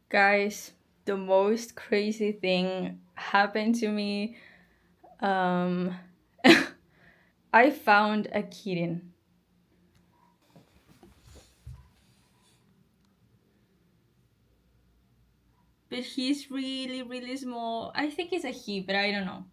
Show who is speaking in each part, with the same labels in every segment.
Speaker 1: Guys, the most crazy thing happened to me. Um, I found a kitten, but he's really, really small. I think it's a he, but I don't know.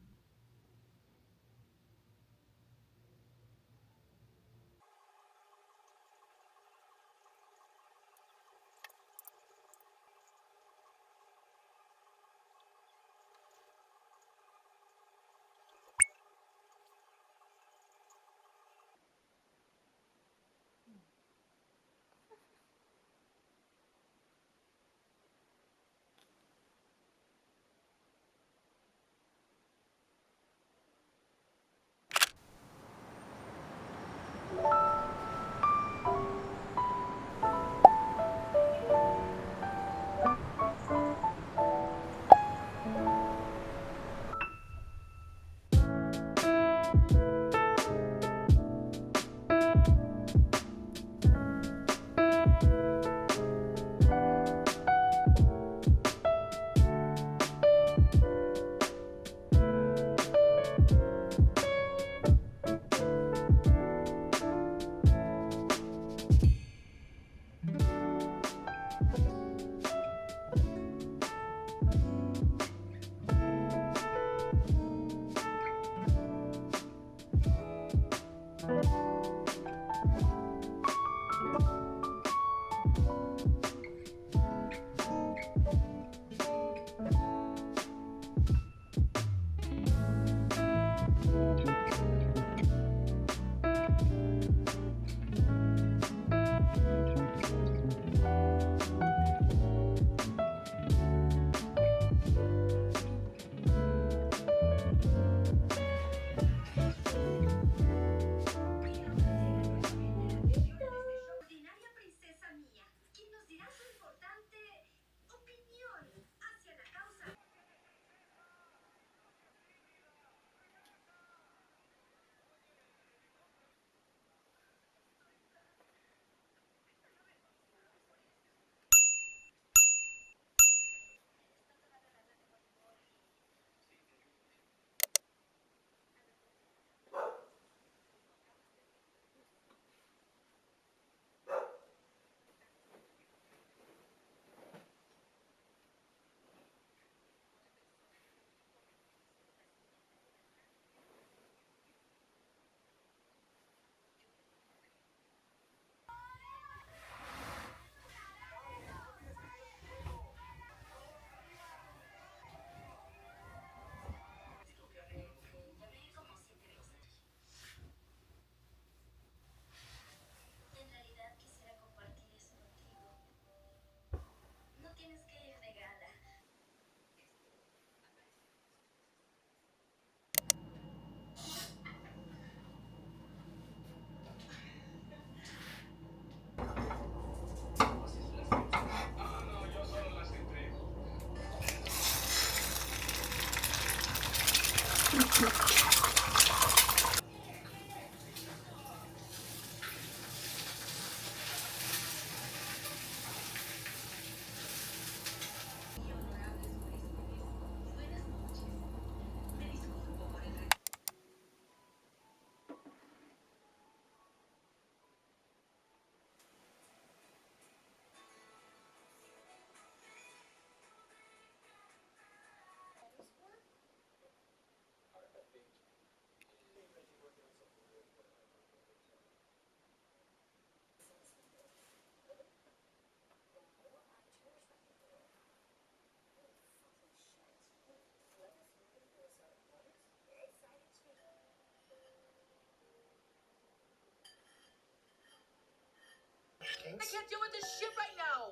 Speaker 2: I can't deal with this shit right now.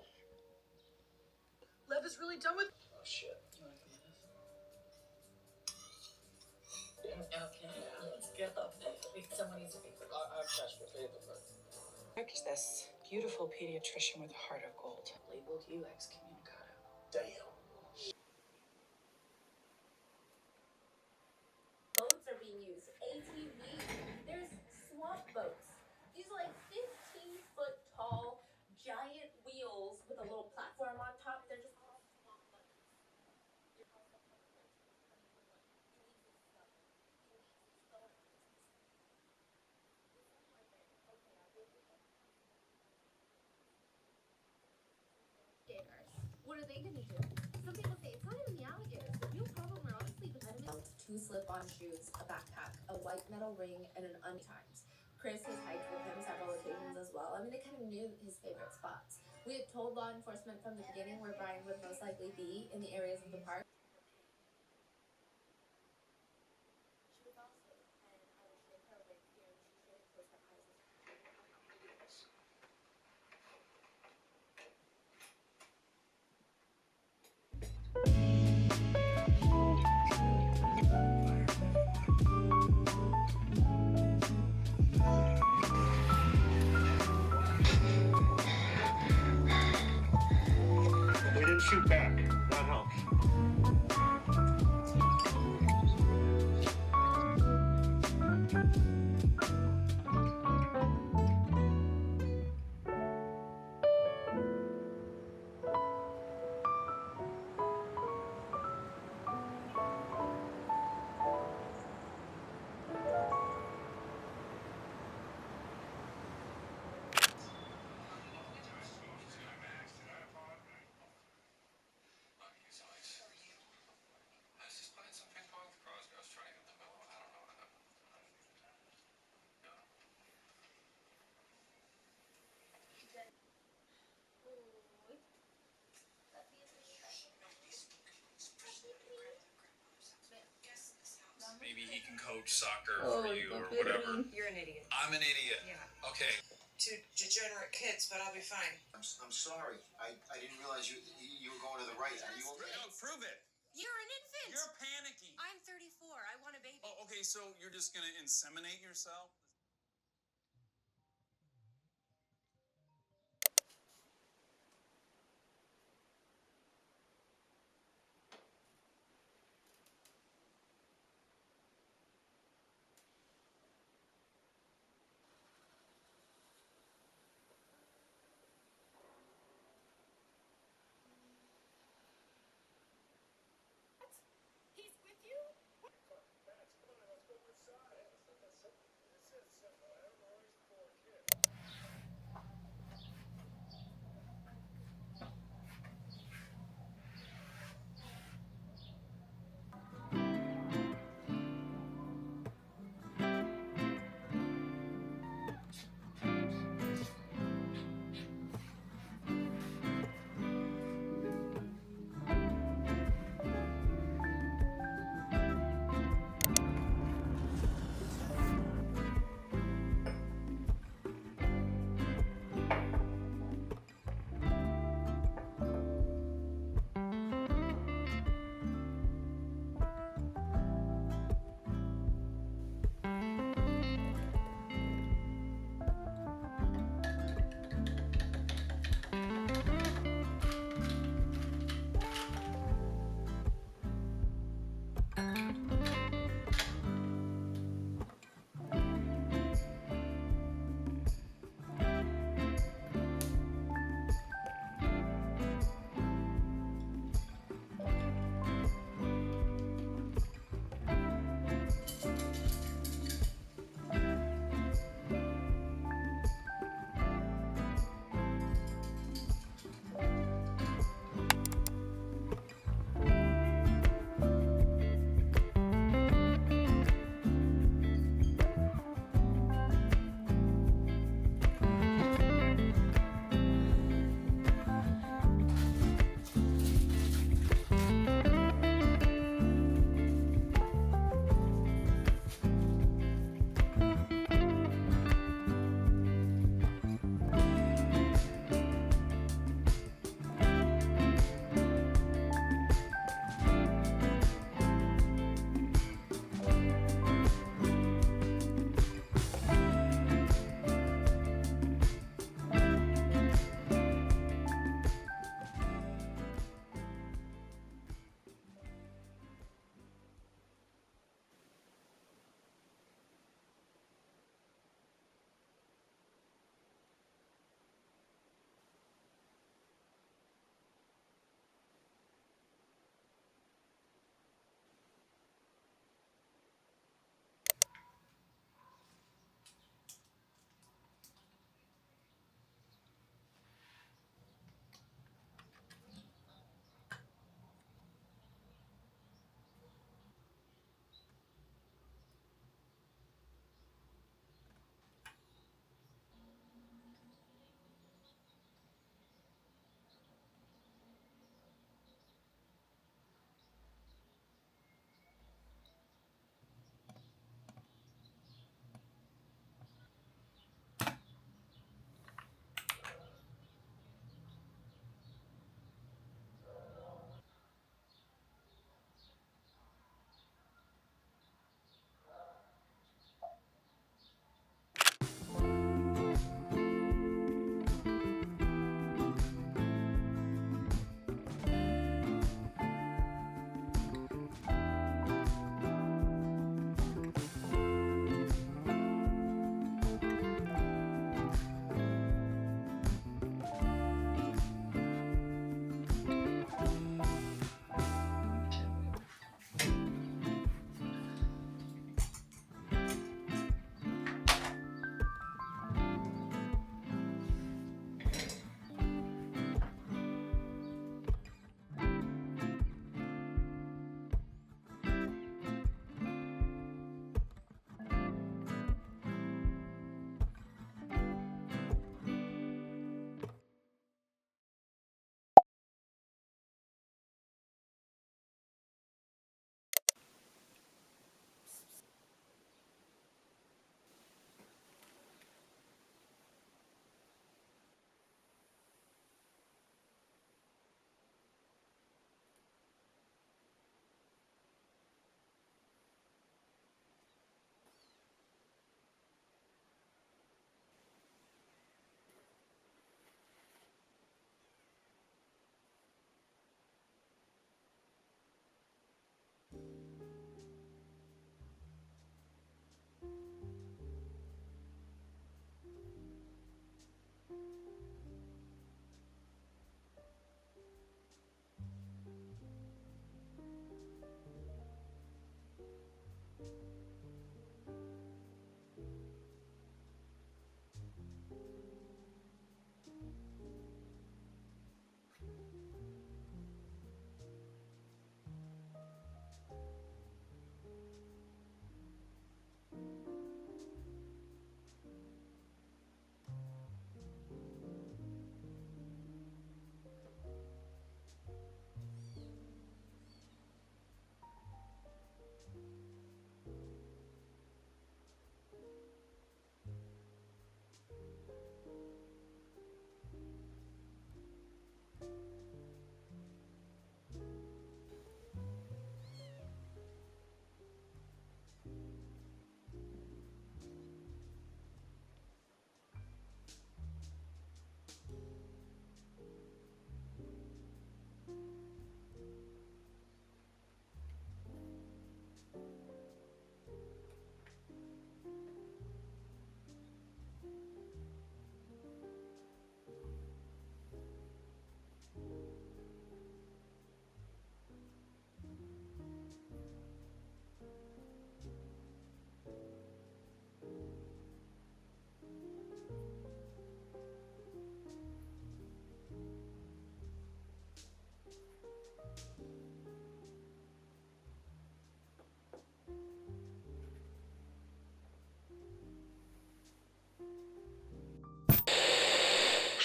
Speaker 2: Lev is really done with. Oh shit. You want to come with us? Okay. Yeah. Let's go. Someone needs to pay for it. I'm cash will pay the front. Yes, beautiful pediatrician with a heart of gold. Labeled you excommunicado. Damn.
Speaker 3: Boats are being used. ATVs. There's swamp boats. These are like 15-foot tall, giant wheels with a little platform on top. They're just called swamp boats. They're also covered with He leaves his stone. He leaves his stone. This is my thing. Okay, I will do it. What are they gonna do? Some people say it's not even the alligators. The real problem are honestly the vitamins. 2 slip-on shoes, a backpack, a white metal ring, and an times. Chris has hiked with him several occasions as well. I mean, they kind of knew his favorite spots. We had told law enforcement from the beginning where Brian would most likely be in the areas of the park. She would fall asleep, and I would shake her awake, and she shouldn't close her eyes.
Speaker 4: We didn't shoot back. That helps.
Speaker 5: Maybe he can coach soccer for you or whatever.
Speaker 2: You're an idiot.
Speaker 5: I'm an idiot.
Speaker 2: Yeah.
Speaker 5: Okay.
Speaker 2: Two degenerate kids, but I'll be fine.
Speaker 6: I'm sorry. I didn't realize you were going to the right. Are you okay?
Speaker 5: No, prove it.
Speaker 3: You're an infant.
Speaker 5: You're panicking.
Speaker 3: I'm 34. I want a baby.
Speaker 5: Oh, okay, so you're just gonna inseminate yourself?
Speaker 3: He's with you?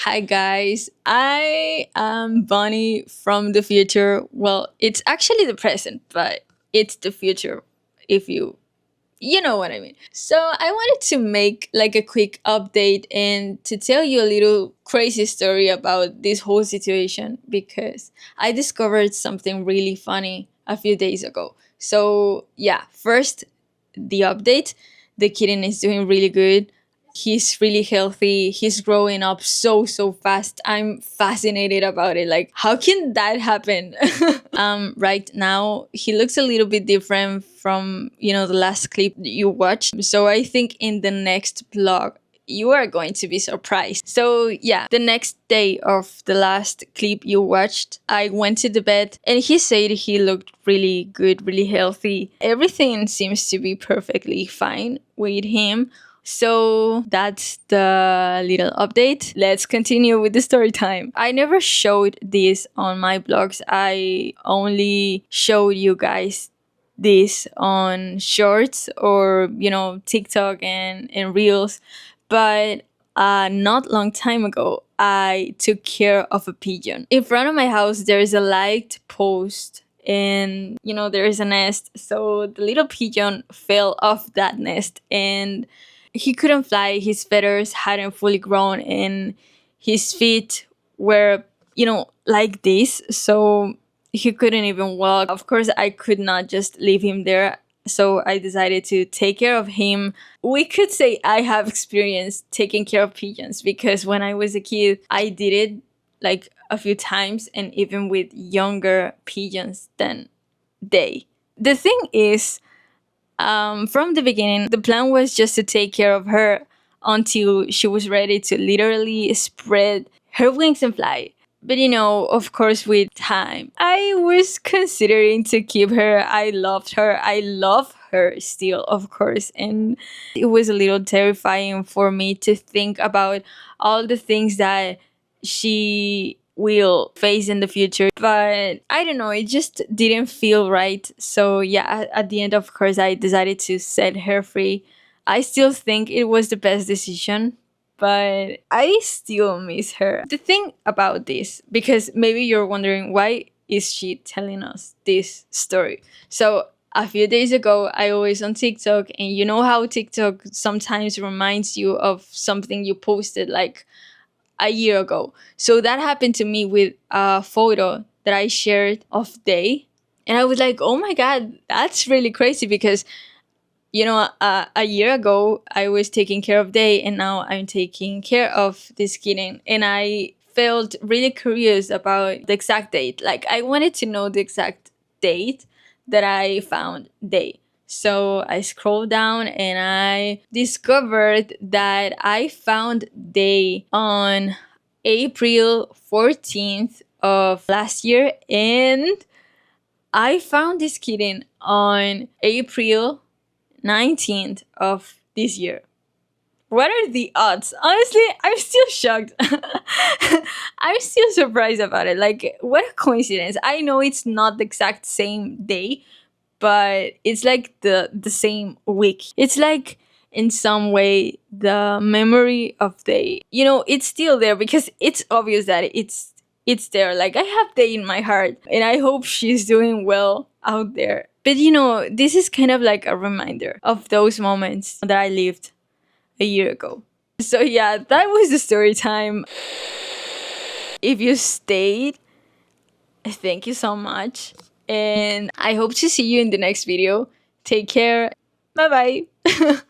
Speaker 1: Hi guys, I am Bonnie from the future. Well, it's actually the present, but it's the future if you know what I mean. So I wanted to make like a quick update and to tell you a little crazy story about this whole situation because I discovered something really funny a few days ago. So yeah, first the update. The kitten is doing really good. He's really healthy. He's growing up so fast. I'm fascinated about it. Like, how can that happen? Right now he looks a little bit different from the last clip you watched. So I think in the next vlog you are going to be surprised. So yeah, the next day of the last clip you watched, I went to the bed and he said he looked really good, really healthy. Everything seems to be perfectly fine with him. So that's the little update. Let's continue with the story time. I never showed this on my blogs. I only showed you guys this on shorts or TikTok and reels. But not long time ago, I took care of a pigeon. In front of my house, there is a light post and there is a nest. So the little pigeon fell off that nest and he couldn't fly. His feathers hadn't fully grown and his feet were like this, so he couldn't even walk. Of course I could not just leave him there, so I decided to take care of him. We could say I have experience taking care of pigeons because when I was a kid I did it like a few times, and even with younger pigeons than they. The thing is, from the beginning, the plan was just to take care of her until she was ready to literally spread her wings and fly. But of course, with time, I was considering to keep her. I loved her. I love her still, of course. And it was a little terrifying for me to think about all the things that she will face in the future. But I don't know, it just didn't feel right. So yeah, at the end, of course, I decided to set her free. I still think it was the best decision, but I still miss her. The thing about this, because maybe you're wondering why is she telling us this story. So a few days ago I was on TikTok, and you know how TikTok sometimes reminds you of something you posted like a year ago. So that happened to me with a photo that I shared of Day. And I was like, oh my God, that's really crazy because, a year ago I was taking care of Day and now I'm taking care of this kitten. And I felt really curious about the exact date. Like, I wanted to know the exact date that I found Day. So I scrolled down and I discovered that I found Day on April 14th of last year, and I found this kitten on April 19th of this year. What are the odds? Honestly, I'm still shocked. I'm still surprised about it. Like, what a coincidence. I know it's not the exact same day, but it's like the same week. It's like in some way the memory of Day. It's still there because it's obvious that it's there. Like, I have Day in my heart and I hope she's doing well out there. But this is kind of like a reminder of those moments that I lived a year ago. So yeah, that was the story time. If you stayed, thank you so much. And I hope to see you in the next video. Take care. Bye bye.